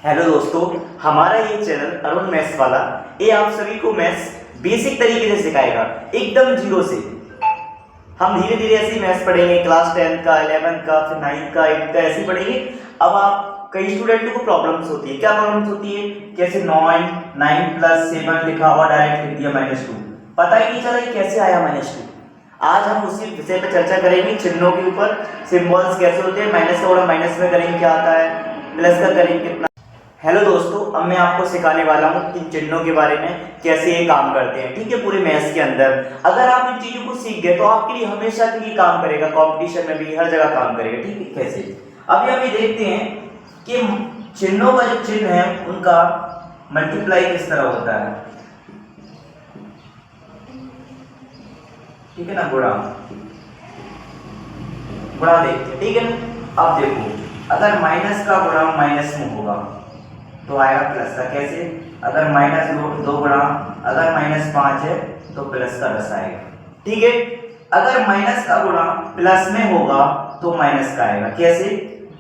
Hello दोस्तों, हमारा ये चैनल अरुण मैथ्स वाला ये आप सभी को मैथ्स बेसिक तरीके से सिखाएगा, एकदम जीरो से। हम धीरे धीरे ऐसे ही मैथ्स पढ़ेंगे, क्लास 10 का, 11 का, फिर 9 का, 8 का ऐसे ही पढ़ेंगे। अब आप कई स्टूडेंटों को प्रॉब्लम्स होती है। क्या प्रॉब्लम्स होती है? कैसे 9 प्लस 7 लिखा हुआ डायरेक्ट लिख दिया -2, पता ही नहीं चला कैसे आया -2। आज हम उसी विषय पर चर्चा करेंगे, चिन्हों के ऊपर, सिंबल्स कैसे होते हैं। माइनस का बड़ा माइनस में करेंगे क्या आता है, प्लस का करेंगे कितना। हेलो दोस्तों, अब मैं आपको सिखाने वाला हूँ इन चिन्हों के बारे में, कैसे ये काम करते हैं। ठीक है, पूरे मैथ्स के अंदर अगर आप इन चीजों को सीख गए तो आपके लिए हमेशा के लिए काम करेगा, कंपटीशन में भी हर जगह काम करेगा। ठीक है, कैसे? अभी हम ये देखते हैं कि चिन्हों का जो चिन्ह है उनका मल्टीप्लाई किस तरह होता है। ठीक है ना, गुणा गुणा देखते हैं। ठीक है ना, अब देखो, अगर माइनस का गुणा माइनस में होगा तो आएगा प्लस का। कैसे? अगर -2 गुणा, अगर -5 है तो प्लस का 10 आएगा। ठीक है, अगर माइनस का गुणा प्लस में होगा तो माइनस का आएगा। कैसे?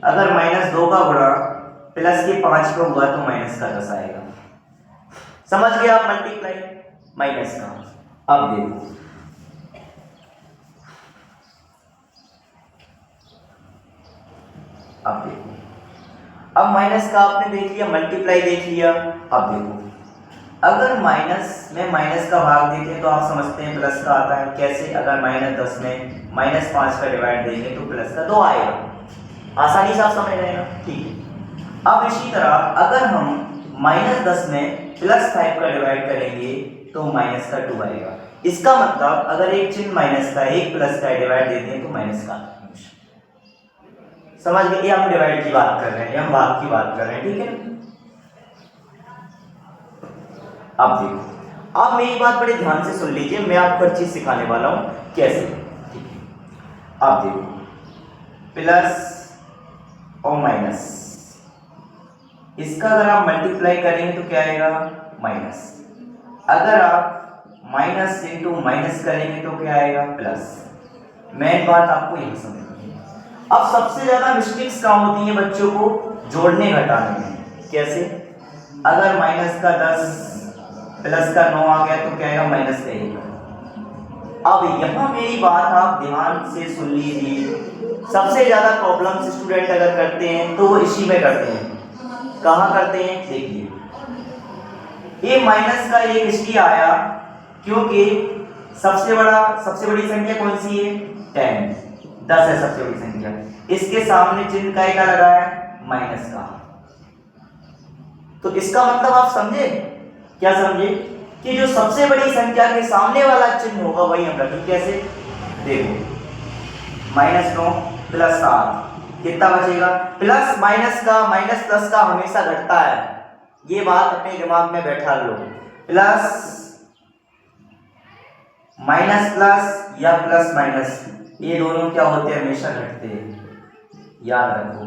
अगर -2 का गुणा प्लस के 5 पे होगा तो माइनस का 10 आएगा। समझ गए आप मल्टीप्लाई माइनस का? अब देखो, अब माइनस का आपने देख लिया, मल्टीप्लाई देख लिया। अब देखो, अगर माइनस में माइनस का भाग देखें तो आप समझते हैं प्लस का आता है। कैसे? अगर -10 में -5 का डिवाइड देंगे तो प्लस का 2 आएगा। आसानी से आप समझ रहे हैं ना? ठीक है। अब इसी तरह अगर हम -10 में +5 का डिवाइड करेंगे तो माइनस का 2 आएगा। इसका मतलब अगर एक चिन्ह माइनस का, एक प्लस का डिवाइड देते हैं तो माइनस का। समझ गए? ये हम डिवाइड की बात कर रहे हैं, हम भाग की बात कर रहे हैं। ठीक है, अब देखो, आप मेरी बात बड़े ध्यान से सुन लीजिए, मैं आपको हर चीज सिखाने वाला हूं कैसे। ठीक है, अब देखो, प्लस और माइनस, इसका अगर आप मल्टीप्लाई करेंगे तो क्या आएगा? माइनस। अगर आप माइनस इंटू माइनस करेंगे तो क्या आएगा? प्लस। मेन बात आपको यही समझनी है। अब सबसे ज्यादा मिस्टेक्स कहाँ होती है बच्चों को? जोड़ने घटाने में। कैसे? अगर माइनस का 10 प्लस का 9 आ गया तो क्या आएगा? माइनस का 1। अब यहां मेरी बात आप ध्यान से सुन लीजिए। सबसे ज्यादा प्रॉब्लम्स स्टूडेंट अगर करते हैं तो वो इसी में करते हैं। कहां करते हैं? देखिए, ये माइनस का 1 इसलिए आया क्योंकि सबसे बड़ी संख्या कौन सी है? 10 है सबसे बड़ी संख्या। इसके सामने चिन्ह का लगा है? माइनस का। तो इसका मतलब आप समझे? क्या समझे? कि जो सबसे बड़ी संख्या के सामने वाला चिन्ह होगा वही हम रखें। कैसे? देखो, -9 प्लस 7 कितना बचेगा? प्लस माइनस का, -10 का हमेशा घटता है, ये बात अपने दिमाग में बैठा लो। प्लस माइनस प्लस या प्लस माइनस, ये दोनों क्या होते हैं? हमेशा घटते हैं, याद रखो।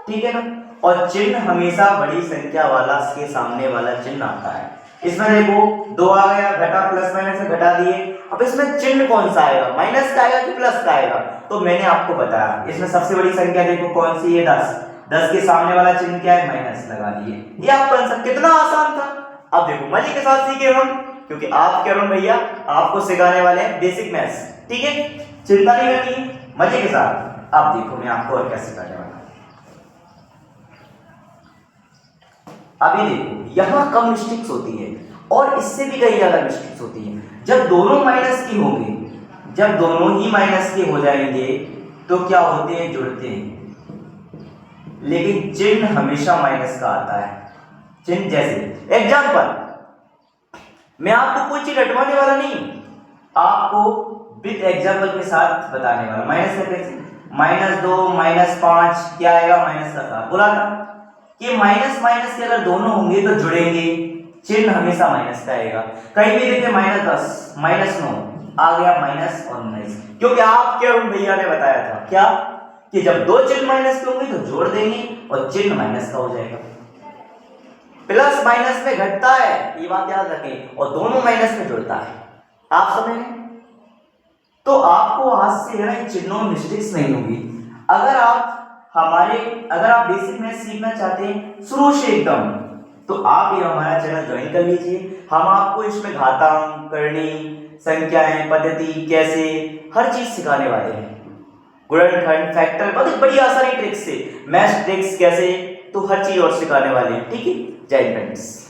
ठीक है ना? और चिन्ह हमेशा बड़ी संख्या वाला के सामने वाला चिन्ह आता है। इसमें देखो 2 आ गया, घटा, प्लस माइनस से घटा दिए। अब इसमें चिन्ह कौन सा आएगा? माइनस का आएगा कि प्लस का आएगा? तो मैंने आपको बताया, इसमें सबसे बड़ी संख्या देखो कौन सी है? 10 के सामने वाला चिन्ह क्या है? माइनस लगा दिए। ये आप आंसर, कितना आसान था। अब देखो, मजे के साथ सीखे हम, क्योंकक्योंकि अरुण भैया आपको सिखाने वाले हैं बेसिक मैथ्स। ठीक है, चिंता नहीं करनी, मजे के साथ। अब देखो मैं आपको और क्या सिखाने वाला हूं। अभी देखो, यहां कम मिस्टेक्स होती है और इससे भी कई ज्यादा मिस्टेक्स होती है। जब दोनों माइनस की होंगे, जब दोनों ही माइनस के हो जाएंगे तो क्या होते हैं? जुड़ते हैं। लेकिन चिन्ह हमेशा माइनस का आता है। चिन्ह जैसे एग्जांपल, मैं आपको कोई चीज रटवाने वाला नहीं, आपको विद एग्जांपल के साथ बताने वाला। माइनस का कैसे? -2 -5 क्या आएगा? माइनस का 7। बोला था कि माइनस माइनस के अगर दोनों होंगे तो जुड़ेंगे, चिन्ह हमेशा माइनस का आएगा। कहीं भी देखिए -10 -9 आ गया, माइनस और 19, क्योंकि आपके अरुण भैया ने बताया था क्या कि जब दो चिन्ह माइनस के होंगे तो जोड़ देंगे और चिन्ह माइनस का हो जाएगा। प्लस माइनस में घटता है, ये बात याद रखें, और दोनों माइनस में जुड़ता है। आप समझ रहे? तो आपको आज से है ना चिन्हों में मिस्टेक्स नहीं होगी। अगर आप हमारे, अगर आप बेसिक मैथ सीखना चाहते हैं शुरू से एकदम, तो आप ये हमारा चैनल ज्वाइन कर लीजिए। हम आपको इसमें घातांक, करनी, संख्याएं, पद्धति कैसे, हर चीज सिखाने वाले हैं। गुणनखंड, फैक्टर, बहुत बड़ी आसानी ट्रिक्स से, मैथ ट्रिक्स कैसे, तो हर चीज और सिखाने वाले हैं। ठीक है, जय हिंद फ्रेंड्स।